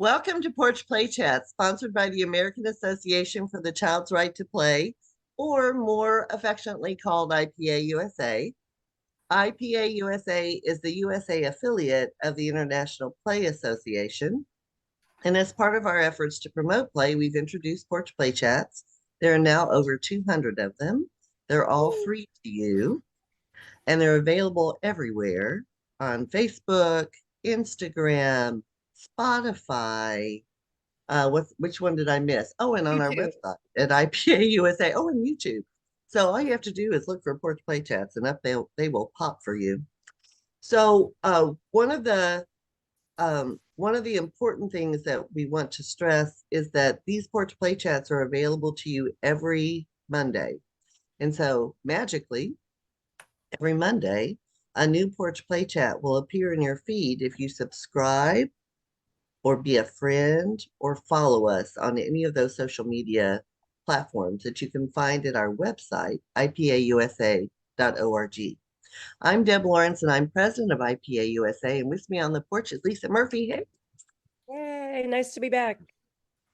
Welcome to Porch Play Chat, sponsored by the American Association for the Child's Right to Play, or more affectionately called IPA USA. IPA USA is the USA affiliate of the International Play Association. And as part of our efforts to promote play, we've introduced Porch Play Chats. There are now over 200 of them. They're all free to you, and they're available everywhere on Facebook, Instagram, Spotify. Which one did I miss? Oh, and on our YouTube. website at IPA USA. Oh, and YouTube. So all you have to do is look for Porch Play Chats, and up they will pop for you. So one of the important things that we want to stress is that these Porch Play Chats are available to you every Monday. And so magically, every Monday, a new Porch Play Chat will appear in your feed if you subscribe or be a friend or follow us on any of those social media platforms that you can find at our website, ipausa.org. I'm Deb Lawrence, and I'm president of IPA USA, and with me on the porch is Lisa Murphy. Hey. Yay, nice to be back.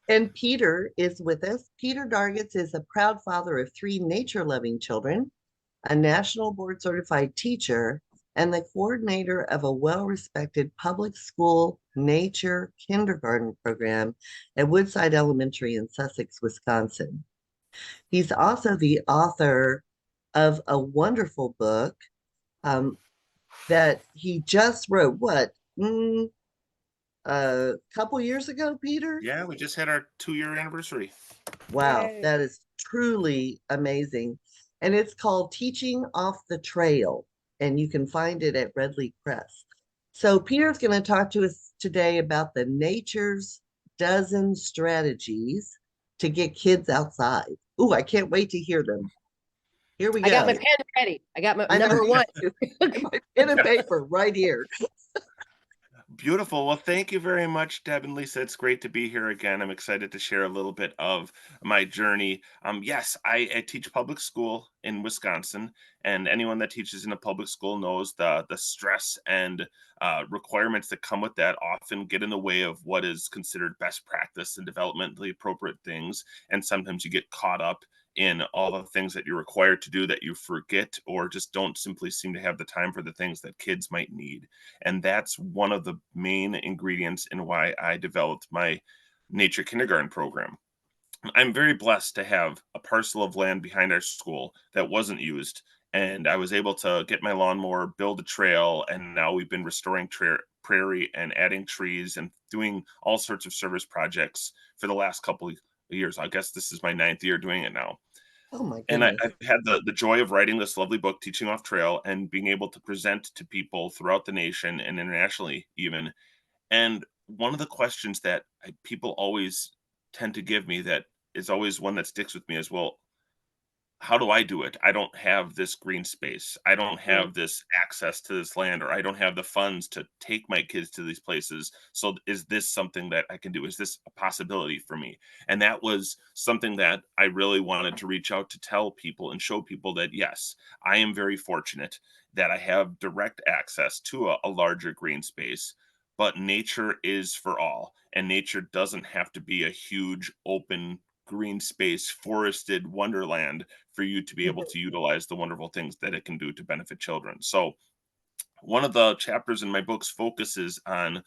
And Peter is with us. Peter Dargatz is a proud father of 3 nature-loving children, a national board-certified teacher, and the coordinator of a well-respected public school nature kindergarten program at Woodside Elementary in Sussex, Wisconsin. He's also the author of a wonderful book that he just wrote, a couple years ago, Peter? Yeah, we just had our 2-year anniversary. Wow, Yay. that is truly amazing. And it's called Teaching Off the Trail, and you can find it at Redleaf Press. So Peter's going to talk to us today about the Nature's Dozen strategies to get kids outside. Ooh, I can't wait to hear them. Here we go. I got my pen ready. I got my I know. number one. My pen and paper right here. Beautiful. Well, thank you very much, Deb and Lisa. It's great to be here again. I'm excited to share a little bit of my journey. Yes, I teach public school in Wisconsin, and anyone that teaches in a public school knows the stress and requirements that come with that often get in the way of what is considered best practice and developmentally appropriate things. And sometimes you get caught up in all the things that you're required to do that you forget or just don't simply seem to have the time for the things that kids might need. And that's one of the main ingredients in why I developed my nature kindergarten program. I'm very blessed to have a parcel of land behind our school that wasn't used. And I was able to get my lawnmower, build a trail, and now we've been restoring prairie and adding trees and doing all sorts of service projects for the last couple of years. I guess this is my 9th year doing it now. Oh my And goodness. I've had the joy of writing this lovely book, Teaching Off Trail, and being able to present to people throughout the nation and internationally even. And one of the questions that people always tend to give me that is always one that sticks with me is, well, how do I do it? I don't have this green space. I don't have this access to this land, or I don't have the funds to take my kids to these places. So is this something that I can do? Is this a possibility for me? And that was something that I really wanted to reach out to tell people and show people that, yes, I am very fortunate that I have direct access to a larger green space, but nature is for all. And nature doesn't have to be a huge open green space, forested wonderland for you to be able to utilize the wonderful things that it can do to benefit children. So one of the chapters in my books focuses on,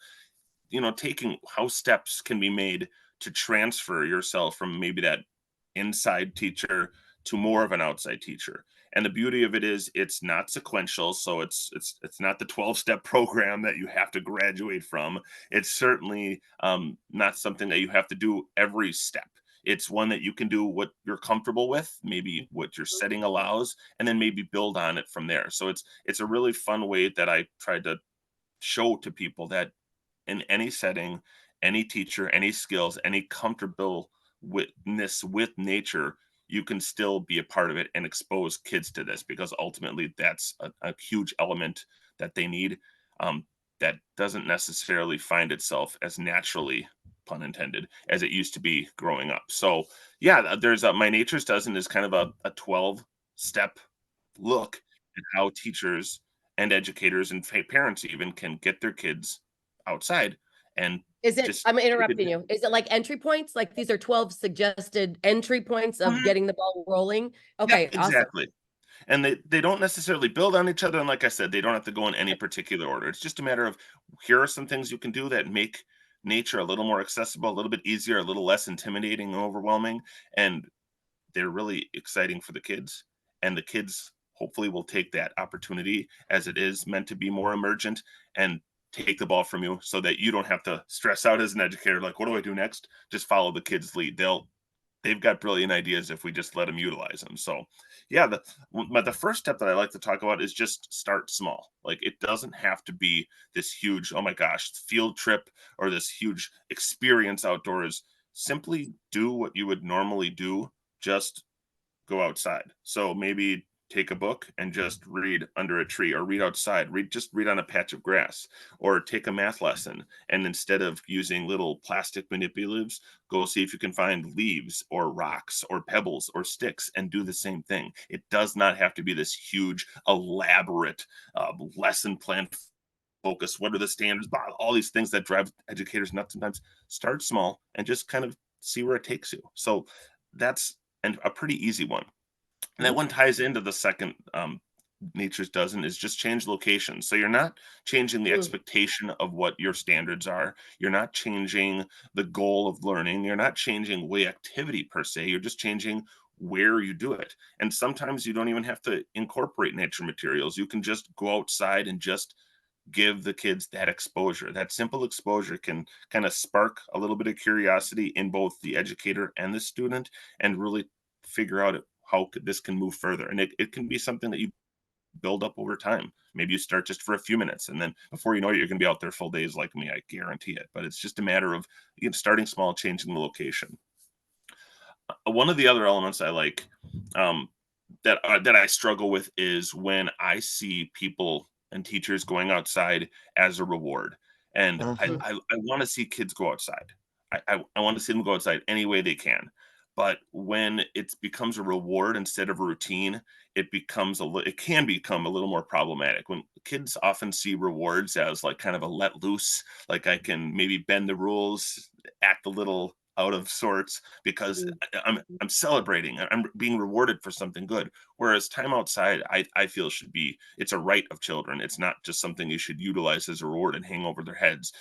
taking how steps can be made to transfer yourself from maybe that inside teacher to more of an outside teacher. And the beauty of it is it's not sequential, so it's not the 12-step program that you have to graduate from. It's certainly not something that you have to do every step. It's one that you can do what you're comfortable with, maybe what your setting allows, and then maybe build on it from there. So it's a really fun way that I tried to show to people that in any setting, any teacher, any skills, any comfortable witness with nature, you can still be a part of it and expose kids to this, because ultimately that's a huge element that they need, that doesn't necessarily find itself as naturally, pun intended, as it used to be growing up. So yeah, there's my Nature's Dozen is kind of a 12-step look at how teachers and educators and parents even can get their kids outside and Is it, just I'm take a interrupting you. Is it like entry points? Like these are 12 suggested entry points of Mhm. getting the ball rolling? Yep, Okay, awesome. exactly. And they don't necessarily build on each other, and like I said, they don't have to go in any particular order. It's just a matter of, here are some things you can do that make nature a little more accessible, a little bit easier, a little less intimidating and overwhelming, and they're really exciting for the kids. And the kids hopefully will take that opportunity, as it is meant to be more emergent, and take the ball from you so that you don't have to stress out as an educator, like, what do I do next? Just follow the kids' lead. They've got brilliant ideas if we just let them utilize them. So yeah, the first step that I like to talk about is just start small. Like, it doesn't have to be this huge, oh my gosh, field trip or this huge experience outdoors. Simply do what you would normally do, just go outside. So maybe take a book and just read under a tree, or read outside, read on a patch of grass, or take a math lesson, and instead of using little plastic manipulatives, go see if you can find leaves or rocks or pebbles or sticks and do the same thing. It does not have to be this huge elaborate lesson plan focus. What are the standards, all these things that drive educators nuts sometimes. Start small and just kind of see where it takes you. So that's and a pretty easy one. And that one ties into the second, Nature's Dozen, is just change location. So you're not changing the Mm, expectation of what your standards are. You're not changing the goal of learning. You're not changing way activity per se. You're just changing where you do it. And sometimes you don't even have to incorporate nature materials. You can just go outside and just give the kids that exposure. That simple exposure can kind of spark a little bit of curiosity in both the educator and the student, and really figure out how this can move further. And it can be something that you build up over time. Maybe you start just for a few minutes, and then before you know it, you're going to be out there full days like me. I guarantee it. But it's just a matter of, starting small, changing the location. One of the other elements I like, um, that I struggle with, is when I see people and teachers going outside as a reward. And I Mhm. I, I want to see kids go outside. I want to see them go outside any way they can. But when it becomes a reward instead of a routine, it can become a little more problematic. When kids often see rewards as like kind of a let loose, like I can maybe bend the rules, act a little out of sorts because mm, I'm celebrating. I'm being rewarded for something good. Whereas time outside, I feel it's a right of children. It's not just something you should utilize as a reward and hang over their heads.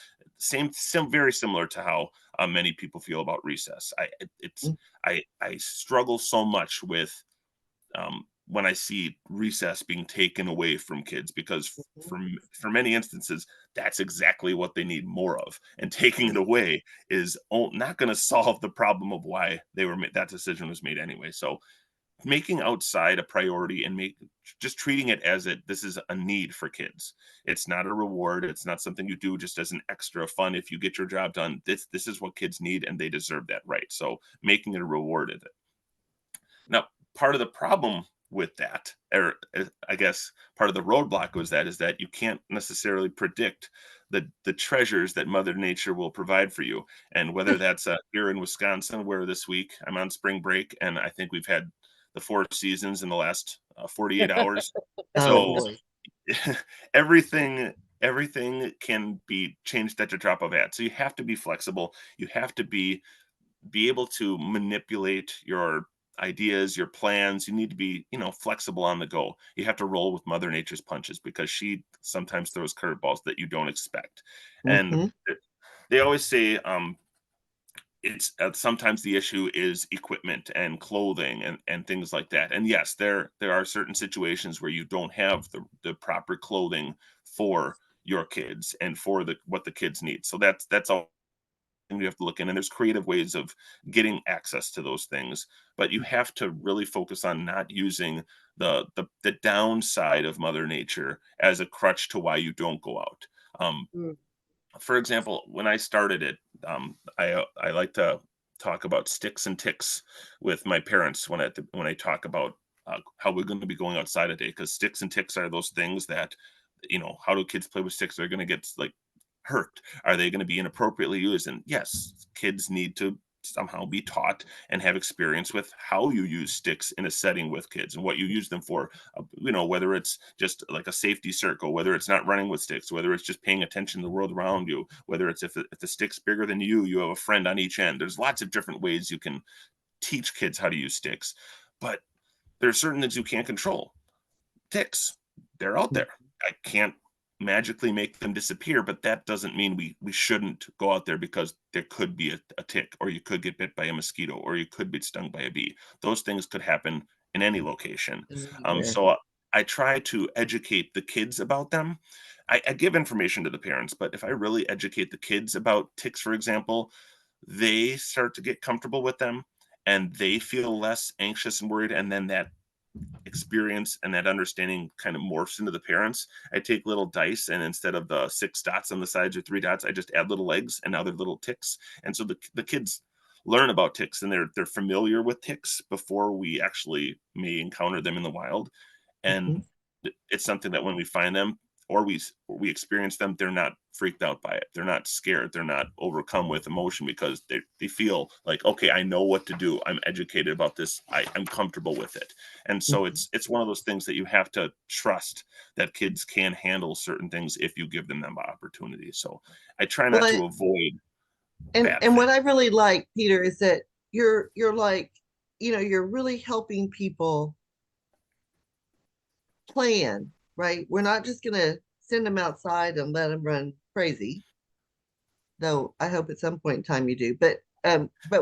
Very similar to how many people feel about recess. I struggle so much with, when I see recess being taken away from kids, because for many instances, that's exactly what they need more of, and taking it away is not going to solve the problem of why that decision was made anyway. So making outside a priority, and just treating it as this is a need for kids. It's not a reward. It's not something you do just as an extra fun. If you get your job done, this is what kids need, and they deserve that, right? So making it a reward of it. Now, part of the problem with that, or I guess part of the roadblock is that you can't necessarily predict the treasures that Mother Nature will provide for you. And whether that's here in Wisconsin, where this week I'm on spring break, and I think we've had the four seasons in the last 48 hours. Oh So boy. everything can be changed at the drop of a hat. So you have to be flexible. You have to be able to manipulate your ideas, your plans. You need to be, flexible on the go. You have to roll with Mother Nature's punches, because she sometimes throws curveballs that you don't expect. And Mhm. they always say, it's sometimes the issue is equipment and clothing and things like that. And yes, there are certain situations where you don't have the proper clothing for your kids and for what the kids need. So that's all you have to look in, and there's creative ways of getting access to those things. But you have to really focus on not using the downside of Mother Nature as a crutch to why you don't go out. mm. For example, when I started it, I like to talk about sticks and ticks with my parents when I talk about how we're going to be going outside a day, because sticks and ticks are those things that, how do kids play with sticks? They're going to get like hurt. Are they going to be inappropriately used? And yes, kids need to somehow be taught and have experience with how you use sticks in a setting with kids and what you use them for. Whether it's just like a safety circle, whether it's not running with sticks, whether it's just paying attention to the world around you, whether it's if the stick's bigger than you have a friend on each end. There's lots of different ways you can teach kids how to use sticks, but there are certain things you can't control. Ticks, they're out there. I can't magically make them disappear, but that doesn't mean we shouldn't go out there, because there could be a tick, or you could get bit by a mosquito, or you could be stung by a bee. Those things could happen in any location. So I try to educate the kids about them. I give information to the parents, but if I really educate the kids about ticks, for example, they start to get comfortable with them and they feel less anxious and worried. And then that experience and that understanding kind of morphs into the parents. I take little dice, and instead of the 6 dots on the sides or 3 dots, I just add little eggs, and now they're little ticks. And so the kids learn about ticks, and they're familiar with ticks before we actually may encounter them in the wild. And it's something that when we find them, or we experience them, they're not freaked out by it. They're not scared. They're not overcome with emotion, because they feel like, okay, I know what to do. I'm educated about this. I'm comfortable with it. And so it's one of those things that you have to trust that kids can handle certain things if you give them opportunity. So I try not to avoid and what I really like, Peter, is that you're like, you're really helping people plan, right? We're not just going to send them outside and let them run crazy, though I hope at some point in time you do. But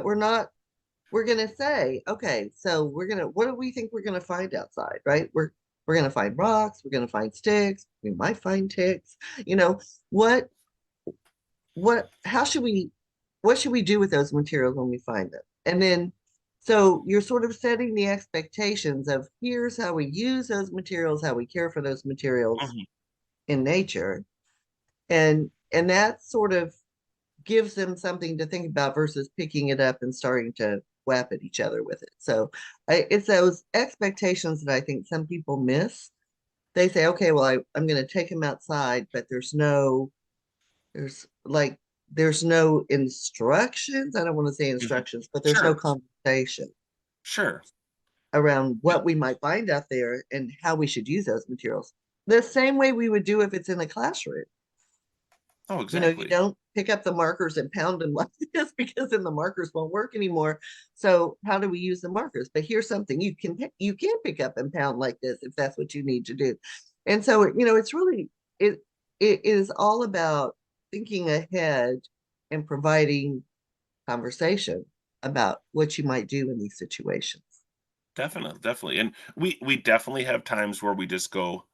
we're not. We're going to say, okay, so what do we think we're going to find outside, right? We're going to find rocks. We're going to find sticks. We might find ticks. What should we do with those materials when we find them? And then, so you're sort of setting the expectations of, here's how we use those materials, how we care for those materials in nature. And that sort of gives them something to think about versus picking it up and starting to whap at each other with it. So it's those expectations that I think some people miss. They say, okay, well, I'm going to take them outside, but there's no instructions. I don't want to say instructions, but there's no conversation around what we might find out there and how we should use those materials. The same way we would do if it's in a classroom. Oh, exactly. You don't pick up the markers and pound them like this, because then the markers won't work anymore. So how do we use the markers? But here's something you can pick up and pound like this if that's what you need to do. And so, it's really, it is all about thinking ahead and providing conversation about what you might do in these situations. Definitely. And we definitely have times where we just go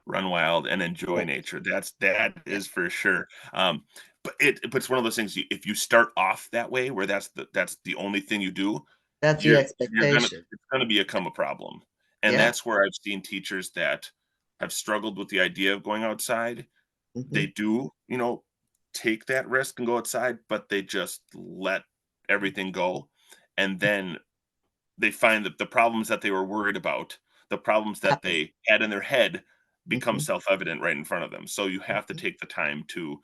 run wild and enjoy nature. That is for sure. But it's one of those things, if you start off that way, where that's the only thing you do, that's the expectation. It's gonna become a problem. And that's where I've seen teachers that have struggled with the idea of going outside. They do, take that risk and go outside, but they just let everything go. And then they find that the problems that they were worried about, the problems that they had in their head, become self-evident right in front of them. So you have to take the time to,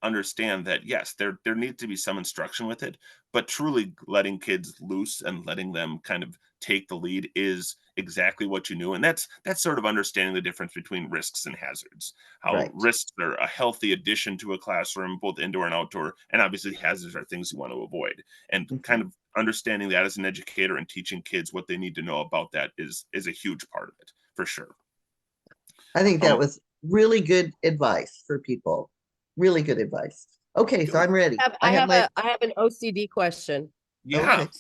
understand that, yes, there needs to be some instruction with it, but truly letting kids loose and letting them kind of take the lead is exactly what you knew. And that's sort of understanding the difference between risks and hazards. How risks are a healthy addition to a classroom, both indoor and outdoor, and obviously hazards are things you want to avoid. And kind of understanding that as an educator and teaching kids what they need to know about that is a huge part of it, for sure. I think that was really good advice for people. Really good advice. Okay, so I'm ready. I have an OCD question. Yeah. Okay.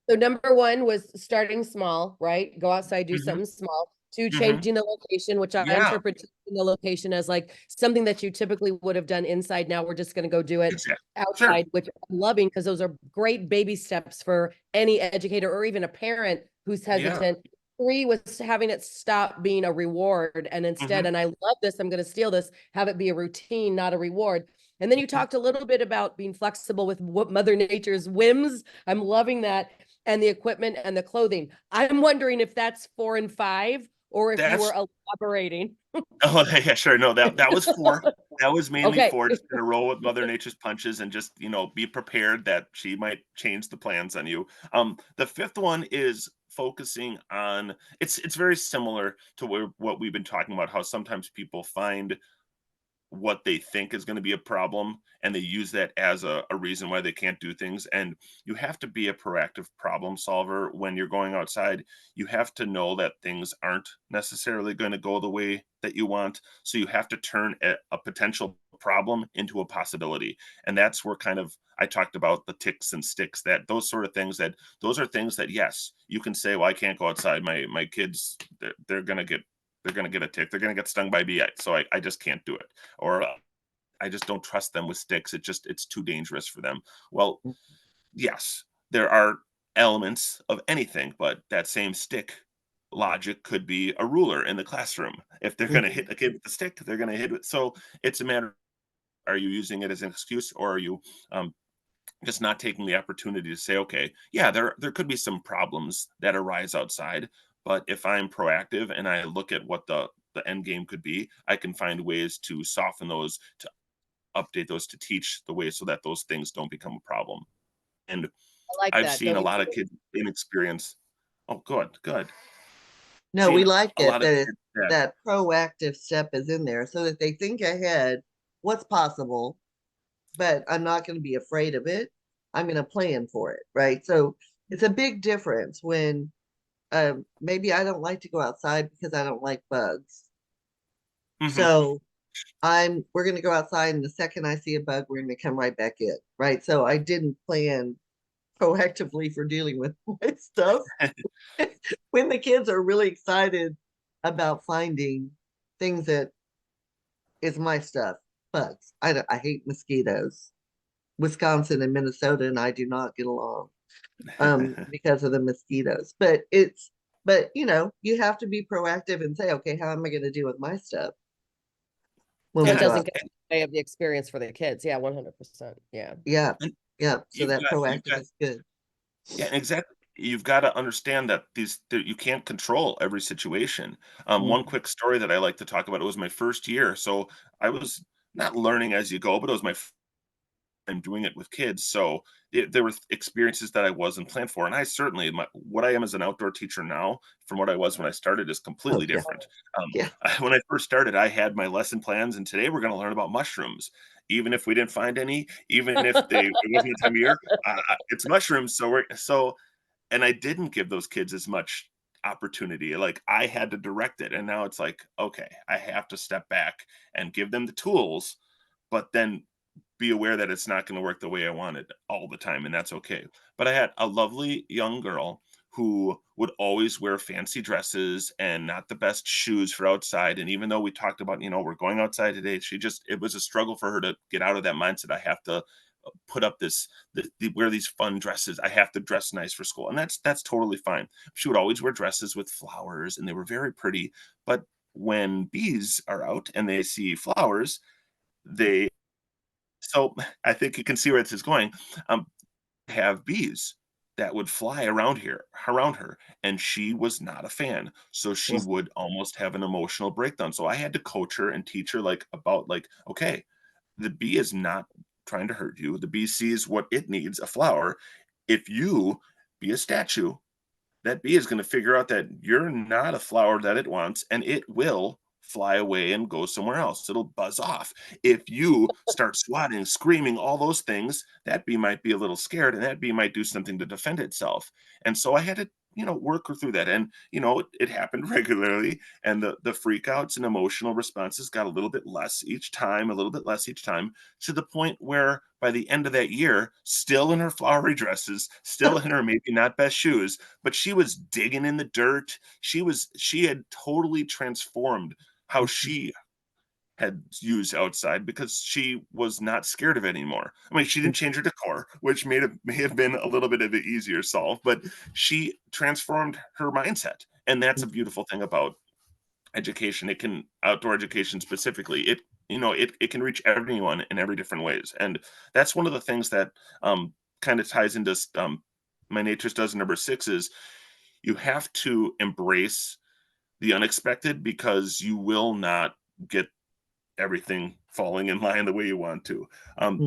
So number 1 was starting small, right? Go outside, do something small. 2, changing the location, which I interpret changing the location as like something that you typically would have done inside. Now we're just going to go do it outside, which I'm loving, because those are great baby steps for any educator or even a parent who's hesitant. 3 was having it stop being a reward, and instead, and I love this, I'm going to steal this, have it be a routine, not a reward. And then you talked a little bit about being flexible with what Mother Nature's whims. I'm loving that. And the equipment and the clothing. I'm wondering if that's 4 and 5, or if you That's were elaborating. Oh, yeah, sure. No, that was 4. That was mainly Okay. 4, just gonna roll with Mother Nature's punches and just, be prepared that she might change the plans on you. The 5th one is focusing on it's very similar to what we've been talking about, how sometimes people find what they think is going to be a problem and they use that as a reason why they can't do things. And you have to be a proactive problem solver when you're going outside. You have to know that things aren't necessarily going to go the way that you want, so you have to turn a potential problem into a possibility. And that's where kind of I talked about the ticks and sticks, that those sort of things, that those are things that, yes, you can say, well, I can't go outside, my kids, they're going to get a tick. They're going to get stung by a bee. So I just can't do it. Or I just don't trust them with sticks. It's too dangerous for them. Well, yes, there are elements of anything, but that same stick logic could be a ruler in the classroom. If they're going to hit a kid with the stick, they're going to hit it. So it's a matter, are you using it as an excuse, or are you just not taking the opportunity to say, okay, yeah, there could be some problems that arise outside, but if I'm proactive and I look at what the end game could be, I can find ways to soften those, to update those, to teach the way so that those things don't become a problem. And I like I've that. seen Don't a you lot of think? kids inexperience. Oh, good, good. No, we Seen like a it lot of that kids that that proactive step is in there so that they think ahead what's possible, but I'm not going to be afraid of it. I'm going to plan for it, right? So it's a big difference when maybe I don't like to go outside because I don't like bugs. Mhm. So we're going to go outside, and the second I see a bug, we're going to come right back in, right? So I didn't plan proactively for dealing with my stuff. When the kids are really excited about finding things that is my stuff, bugs. I hate mosquitoes. Wisconsin and Minnesota and I do not get along because of the mosquitoes. But you have to be proactive and say, okay, how am I going to deal with my stuff when So we it Yeah, go doesn't out? get in the way of the experience for the kids. Yeah, 100%. Yeah. Yeah, and yeah. So you've that got you've proactive got is good. yeah, exactly. You've got to understand that that you can't control every situation. One Mhm. quick story that I like to talk about. It was my first year, so I was not learning as you go, but it was my time doing it with kids. So there were experiences that I wasn't planned for, and I certainly what I am as an outdoor teacher now from what I was when I started is Oh completely yeah, different. yeah. When I first started, I had my lesson plans, and today we're going to learn about mushrooms. Even if we didn't find any, even if it wasn't the time of year, it's mushrooms. And I didn't give those kids as much opportunity. Like, I had to direct it, and now it's like, okay, I have to step back and give them the tools, but then be aware that it's not going to work the way I wanted all the time, and that's okay. But I had a lovely young girl who would always wear fancy dresses and not the best shoes for outside. And even though we talked about, we're going outside today, it was a struggle for her to get out of that mindset. I have to put up wear these fun dresses. I have to dress nice for school. And that's totally fine. She would always wear dresses with flowers, and they were very pretty. But when bees are out and they see flowers, they so I think you can see where this is going. Um, have bees that would fly around her, and she was not a fan. So she Well, would almost have an emotional breakdown. So I had to coach her and teach her, like, about, like, okay, the bee is not trying to hurt you. The bee sees what it needs, a flower. If you be a statue, that bee is going to figure out that you're not a flower that it wants, and it will fly away and go somewhere else. It'll buzz off. If you start swatting, screaming, all those things, that bee might be a little scared, and that bee might do something to defend itself. And so I had to, work her through that. And, it happened regularly. And the freakouts and emotional responses got a little bit less each time, a little bit less each time, to the point where by the end of that year, still in her flowery dresses, still in her maybe not best shoes, but she was digging in the dirt. She had totally transformed how she had used outside because she was not scared of it anymore. I mean, she didn't change her decor, which may have been a little bit of an easier solve, but she transformed her mindset. And that's a beautiful thing about education. It can outdoor education specifically. It can reach everyone in every different ways. And that's one of the things that kind of ties into my Nature's Dozen number 6 is you have to embrace the unexpected, because you will not get everything falling in line the way you want to.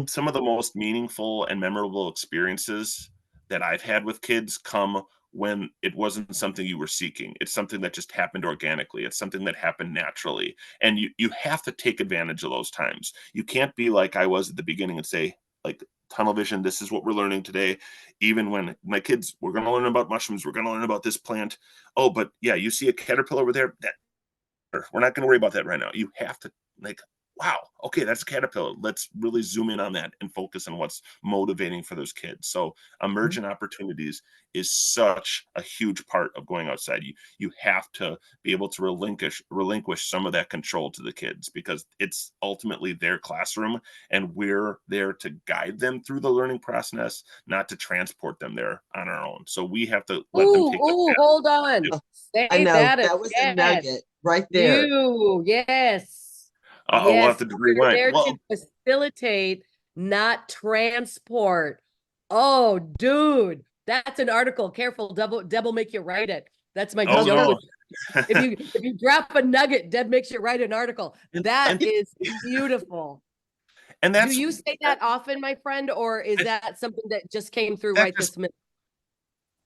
Some of the most meaningful and memorable experiences that I've had with kids come when it wasn't something you were seeking. It's something that just happened organically. It's something that happened naturally. And you have to take advantage of those times. You can't be like I was at the beginning and say, like, tunnel vision, this is what we're learning today. Even when my kids, we're going to learn about mushrooms, we're going to learn about this plant. Oh, but yeah, you see a caterpillar over there? We're not going to worry about that right now. You have to, like, wow, okay, that's a caterpillar. Let's really zoom in on that and focus on what's motivating for those kids. So emergent opportunities is such a huge part of going outside. You have to be able to relinquish some of that control to the kids, because it's ultimately their classroom, and we're there to guide them through the learning process, not to transport them there on our own. So we have to let them take the path. Hold on. Say I know that that was a again. nugget right there. Yes. Uh-oh, we'll have to We're rewind. there Well, to facilitate, not transport. Oh, dude, that's an article. Careful, Deb will make you write it. That's my oh joke. no. If you drop a nugget, Deb makes you write an article. That is beautiful. And that's, Do you say that often, my friend, or is that something that just came through that right just- this minute?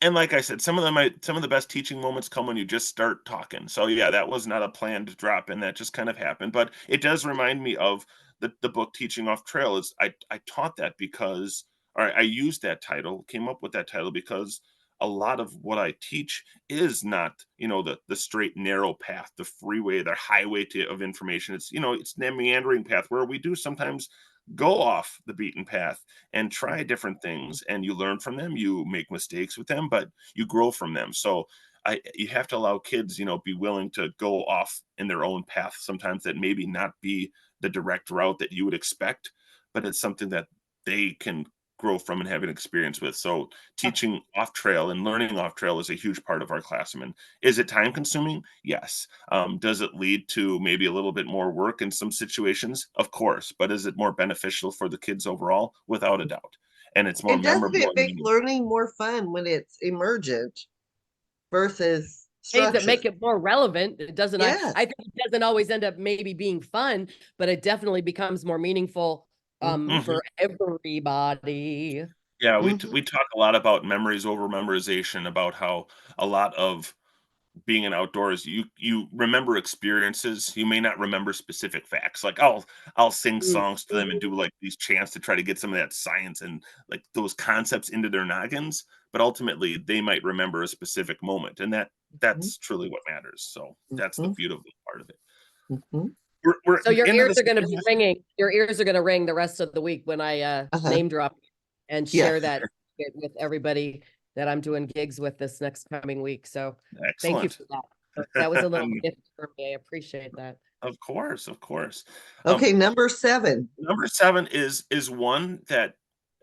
and like I said, some of the best teaching moments come when you just start talking. So yeah, that was not a planned drop, and that just kind of happened. But it does remind me of the book Teaching Off Trail. Is I taught that because, or I used that title, came up with that title because a lot of what I teach is not, the straight narrow path, the freeway, the highway of information. It's, it's the meandering path where we do sometimes go off the beaten path and try different things, and you learn from them, you make mistakes with them, but you grow from them. So you have to allow kids, be willing to go off in their own path sometimes, that maybe not be the direct route that you would expect, but it's something that they can grow from and have an experience with. So teaching off trail and learning off trail is a huge part of our classroom. And is it time consuming? Yes. Does it lead to maybe a little bit more work in some situations? Of course. But is it more beneficial for the kids overall? Without a doubt. And it's more And doesn't memorable. it make learning more fun when it's emergent versus Things that make structured? it more relevant. It doesn't. Yes. I think it doesn't always end up maybe being fun, but it definitely becomes more meaningful for everybody. Yeah, we talk a lot about memories over memorization, about how a lot of being in outdoors, you remember experiences. You may not remember specific facts. Like I'll sing songs to them and do like these chants to try to get some of that science and like those concepts into their noggins. But ultimately, they might remember a specific moment, and that's truly what matters. So that's the beautiful part of it. We're So your into ears the are going to second be half. ringing. Your ears are going to ring the rest of the week when I name drop and Yeah. share that with everybody that I'm doing gigs with this next coming week. So thank you Excellent. for that. That was a little gift for me. I appreciate that. Of course, of course. Okay, number 7. Number 7 is one that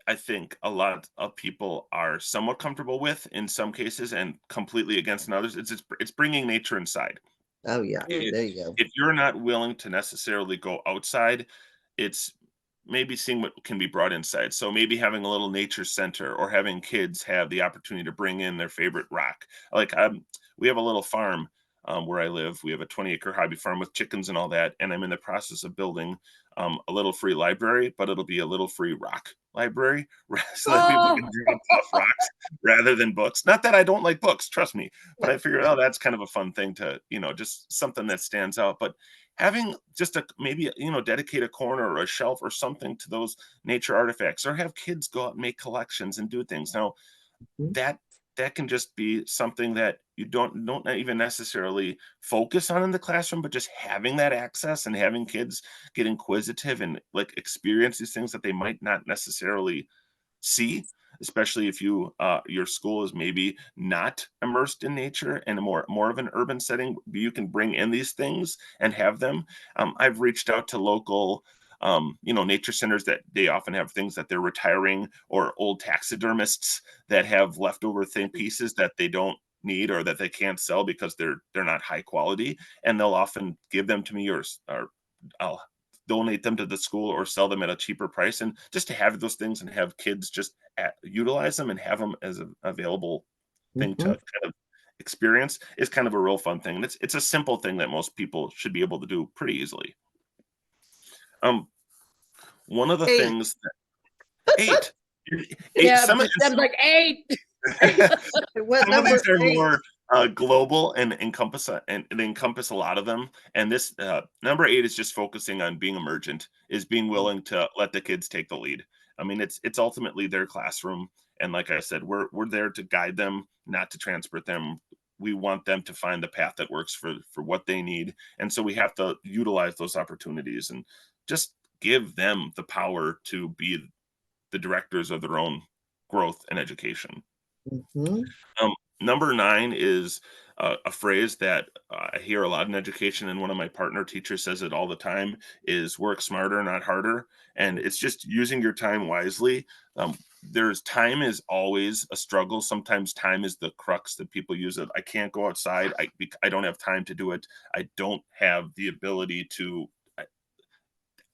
I think a lot of people are somewhat comfortable with in some cases and completely against in others. It's bringing nature inside. Oh yeah, If there you go. if you're not willing to necessarily go outside, it's maybe seeing what can be brought inside. So maybe having a little nature center, or having kids have the opportunity to bring in their favorite rock. Like we have a little farm where I live. We have a 20-acre hobby farm with chickens and all that, and I'm in the process of building a little free library, but it'll be a little free rock library so that people can drop off rocks rather than books. Not that I don't like books, trust me, but I figured, oh, that's kind of a fun thing to, just something that stands out. But having just maybe, dedicate a corner or a shelf or something to those nature artifacts, or have kids go out and make collections and do things. Now, that can just be something that you don't even necessarily focus on in the classroom, but just having that access and having kids get inquisitive and like experience these things that they might not necessarily see, especially if your school is maybe not immersed in nature and a more of an urban setting. You can bring in these things and have them. I've reached out to local nature centers that they often have things that they're retiring, or old taxidermists that have leftover thing pieces that they don't need or that they can't sell because they're not high quality, and they'll often give them to me, or I'll donate them to the school or sell them at a cheaper price. And just to have those things and have kids just utilize them and have them as an available thing to kind of experience is kind of a real fun thing. And it's a simple thing that most people should be able to do pretty easily. One of the 8. things that 8, Yeah, some of Deb's like 8. What some of number? these are 8? more global and encompass a lot of them. And this number 8 is just focusing on being emergent, is being willing to let the kids take the lead. I mean, it's ultimately their classroom, and like I said, we're there to guide them, not to transport them. We want them to find the path that works for what they need, and so we have to utilize those opportunities and just give them the power to be the directors of their own growth and education. Mhm. Number 9 is a phrase that I hear a lot in education, and one of my partner teachers says it all the time, is work smarter, not harder. And it's just using your time wisely. Time is always a struggle. Sometimes time is the crux that people use it. I can't go outside. I don't have time to do it. I don't have the ability to.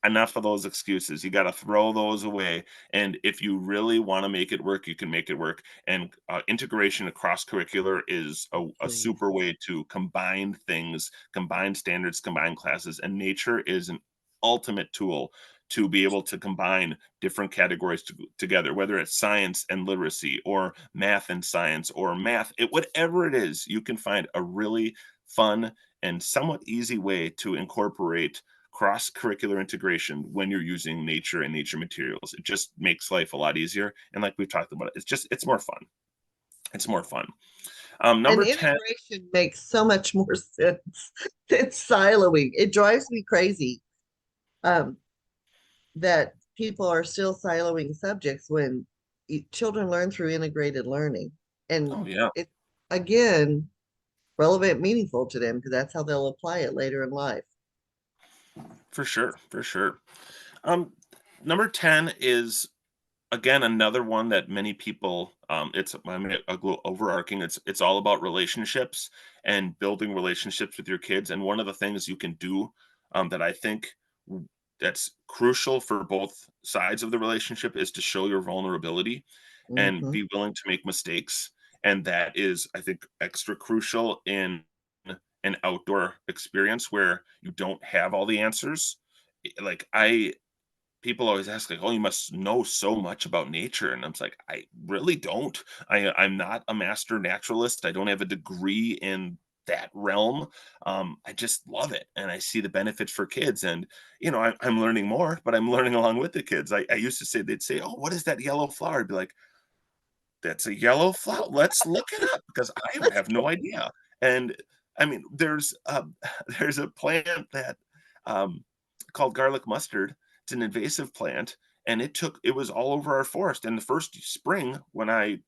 Enough of those excuses. You got to throw those away. And if you really want to make it work, you can make it work. And integration across curricular is a super way to combine things, combine standards, combine classes. And nature is an ultimate tool to be able to combine different categories together, whether it's science and literacy, or math and science, or whatever it is. You can find a really fun and somewhat easy way to incorporate cross-curricular integration when you're using nature and nature materials. It just makes life a lot easier. And like we've talked about, it's more fun. It's more fun. Number And 10. integration makes so much more sense than siloing. It drives me crazy that people are still siloing subjects when children learn through integrated learning. And Oh yeah, it's, again, relevant, meaningful to them, because that's how they'll apply it later in life. for sure, for sure. Number 10 is, again, another one that many people, overarching, it's all about relationships and building relationships with your kids. And one of the things you can do, that I think that's crucial for both sides of the relationship, is to show your vulnerability and Mhm. be willing to make mistakes. And that is, I think, extra crucial in an outdoor experience where you don't have all the answers. Like, people always ask, like, "Oh, you must know so much about nature," and I'm like, "I really don't. I'm not a master naturalist. I don't have a degree in that realm. I just love it, and I see the benefits for kids. And I'm learning more, but I'm learning along with the kids. I used to say, they'd say, "Oh, what is that yellow flower?" I'd be like, "That's a yellow flower. Let's look it up, because I would have no idea." And I mean, there's there's a plant that called garlic mustard. It's an invasive plant, and it was all over our forest. And the first spring, when I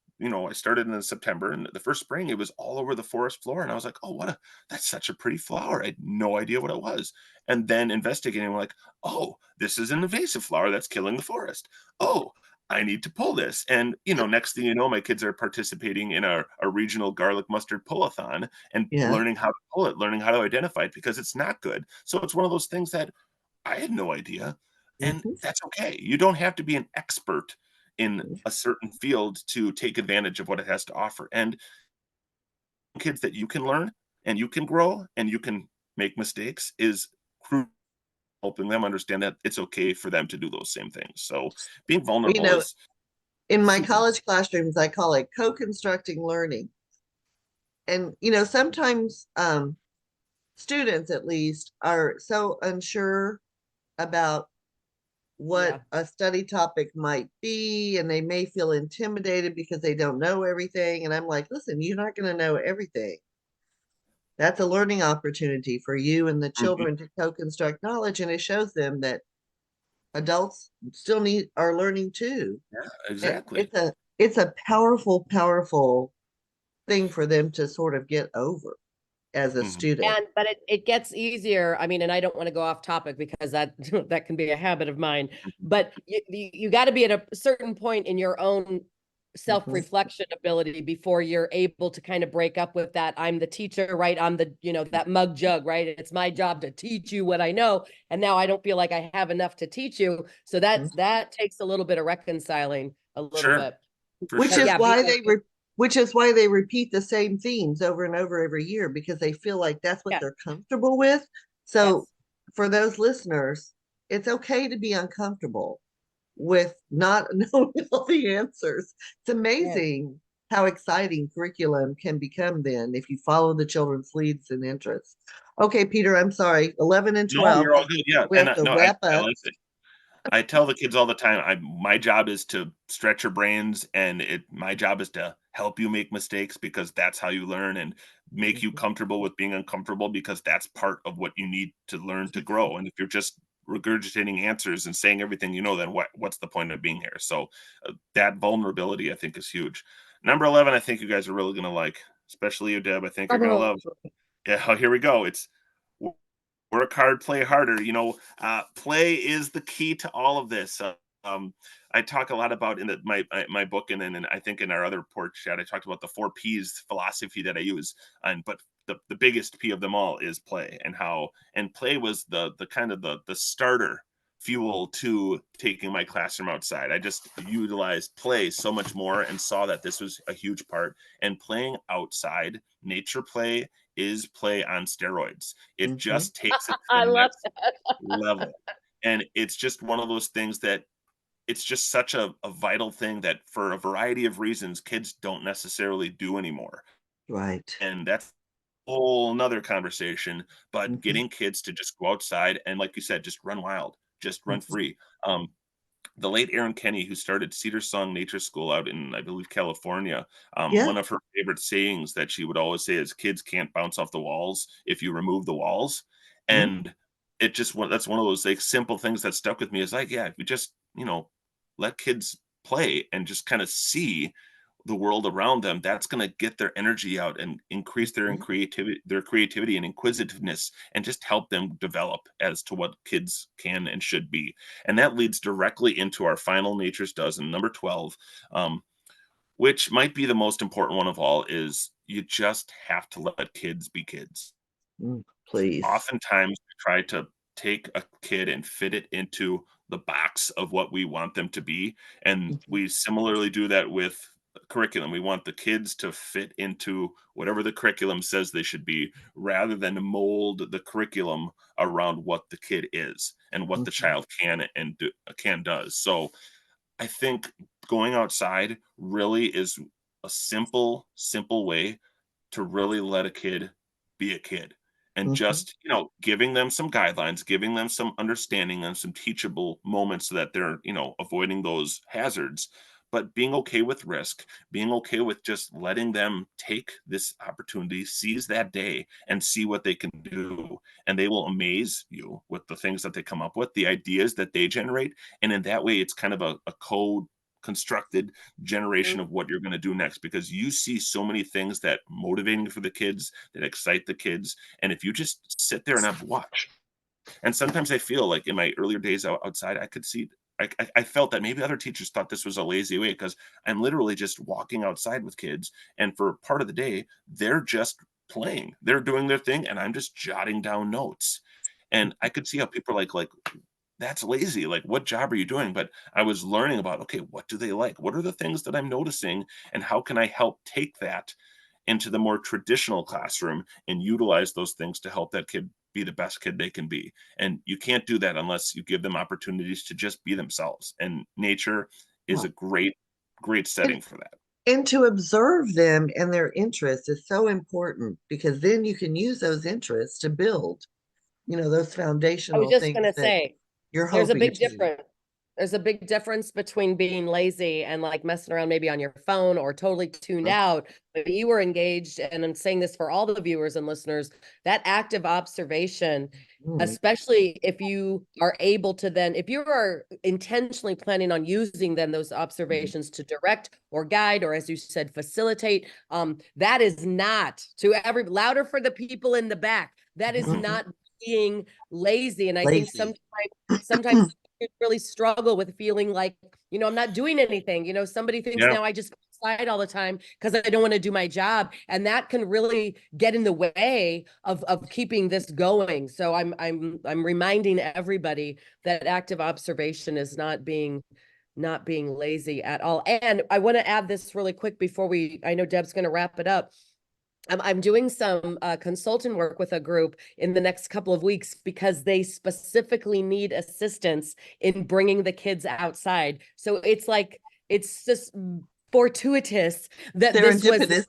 started in September, and the first spring, it was all over the forest floor. And I was like, "Oh, that's such a pretty flower." I had no idea what it was. And then investigating, we're like, "Oh, this is an invasive flower that's killing the forest. Oh, I need to pull this." And next thing you know, my kids are participating in a regional garlic mustard pull-a-thon and Yeah. learning how to pull it, learning how to identify it, because it's not good. So it's one of those things that I had no idea, and Mhm. that's okay. You don't have to be an expert in a certain field to take advantage of what it has to offer. And kids that you can learn and you can grow and you can make mistakes is crucial, helping them understand that it's okay for them to do those same things. So being Well, vulnerable is in my super. college classrooms, I call it co-constructing learning. And sometimes students, at least, are so unsure about what Yeah. a study topic might be, and they may feel intimidated because they don't know everything. And I'm like, listen, you're not going to know everything. That's a learning opportunity for you and the Mhm. children to co-construct knowledge, and it shows them that adults still are learning too. Yeah, And exactly. it's a powerful, powerful thing for them to sort of get over as a Mhm. student. But it gets easier. I mean, and I don't want to go off topic because that that can be a habit of mine. Mhm. But you got to be at a certain point in your own Mhm. self-reflection ability before you're able to kind of break up with that. I'm the teacher, right? I'm the, that mug jug, right? It's my job to teach you what I know. And now I don't feel like I have enough to teach you. So that takes a little bit of reconciling a little Sure, bit. for Which But is sure. yeah, why which is why they repeat the same themes over and over every year, because they feel like that's what Yeah. they're comfortable with. So Yes. for those listeners, it's okay to be uncomfortable with not knowing all the answers. It's amazing how exciting curriculum can become then if you follow the children's leads and interests. Okay, Peter, I'm sorry. 11 and No, 12. you're all good. Yeah. We have to No, wrap I up. like it. I tell the kids all the time, my job is to stretch your brains, and my job is to help you make mistakes, because that's how you learn, and make you comfortable with being uncomfortable, because that's part of what you need to learn to grow. And if you're just regurgitating answers and saying everything you know, then what's the point of being here? So that vulnerability, I think, is huge. Number 11, I think you guys are really going to like, especially you, Deb. I think you're going to love. Yeah, here we go. It's work hard, play harder. Play is the key to all of this. I talk a lot about in my book, and then I think in our other Porch Chat, I talked about the 4 P's philosophy that I use. But the biggest P of them all is play, and play was the kind of the starter fuel to taking my classroom outside. I just utilized play so much more, and saw that this was a huge part. And playing outside, nature play, is play on steroids. It just takes it to I the love next that. level. And it's just one of those things that it's just such a vital thing that, for a variety of reasons, kids don't necessarily do anymore. Right. And that's a whole nother conversation. But getting kids to just go outside and, like you said, just run wild, just run free. The late Erin Kenny, who started Cedar Song Nature School out in, I believe, California, Yeah. one of her favorite sayings that she would always say is, kids can't bounce off the walls if you remove the walls. And that's one of those like simple things that stuck with me, is like, yeah, if you just, let kids play and just kind of see the world around them, that's going to get their energy out and increase their creativity and inquisitiveness, and just help them develop as to what kids can and should be. And that leads directly into our final Nature's Dozen, number 12, which might be the most important one of all, is you just have to let kids be kids. Please. Oftentimes we try to take a kid and fit it into the box of what we want them to be, and we similarly do that with curriculum. We want the kids to fit into whatever the curriculum says they should be, rather than mold the curriculum around what the kid is and what the child does. So I think going outside really is a simple way to really let a kid be a kid, and just, giving them some guidelines, giving them some understanding and some teachable moments, so that they're, avoiding those hazards, but being okay with risk, being okay with just letting them take this opportunity, seize that day, and see what they can do. And they will amaze you with the things that they come up with, the ideas that they generate. And in that way, it's kind of a code constructed generation of what you're going to do next, because you see so many things that motivating for the kids, that excite the kids. And if you just sit there and have watch, and sometimes I feel like in my earlier days outside, I could see, I felt that maybe other teachers thought this was a lazy way, because I'm literally just walking outside with kids, and for part of the day, they're just playing, they're doing their thing, and I'm just jotting down notes. And I could see how people are like, that's lazy. Like, what job are you doing? But I was learning about, okay, what do they like? What are the things that I'm noticing? And how can I help take that into the more traditional classroom and utilize those things to help that kid be the best kid they can be? And you can't do that unless you give them opportunities to just be themselves. And nature is a great setting for that. And to observe them and their interests is so important, because then you can use those interests to build, those I foundational was just things going to that say, you're there's a hoping big to. difference. There's a big difference between being lazy and like messing around maybe on your phone or totally tuned out. But you were engaged, and I'm saying this for all the viewers and listeners, that active observation, especially if you are able to then, if you are intentionally planning on using then those observations to direct or guide, or as you said, facilitate, that is not, to every, louder for the people in the back, that is not being lazy. And I think sometimes really struggle with feeling like, I'm not doing anything. Somebody thinks now I just outside all the time because I don't want to do my job. And that can really get in the way of keeping this going. So I'm reminding everybody that active observation is not being not being lazy at all. And I want to add this really quick before I know Deb's going to wrap it up. I'm doing some consultant work with a group in the next couple of weeks because they specifically need assistance in bringing the kids outside. So it's just fortuitous that this was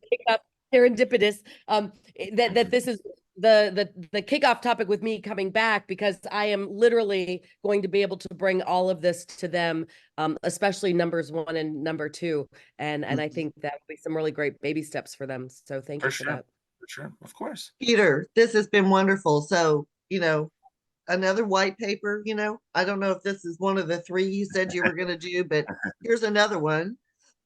serendipitous, that this is the kickoff topic with me coming back, because I am literally going to be able to bring all of this to them, especially numbers 1 and number 2. And I think that would be some really great baby steps for them. So thank you for that. For sure. Of course. Peter, this has been wonderful. So, another white paper, I don't know if this is one of the 3 you said you were going to do, but here's another one.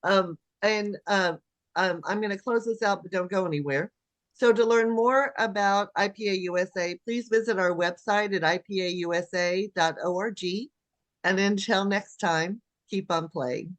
I'm going to close this out, but don't go anywhere. So to learn more about IPA USA, please visit our website at ipausa.org. And until next time, keep on playing.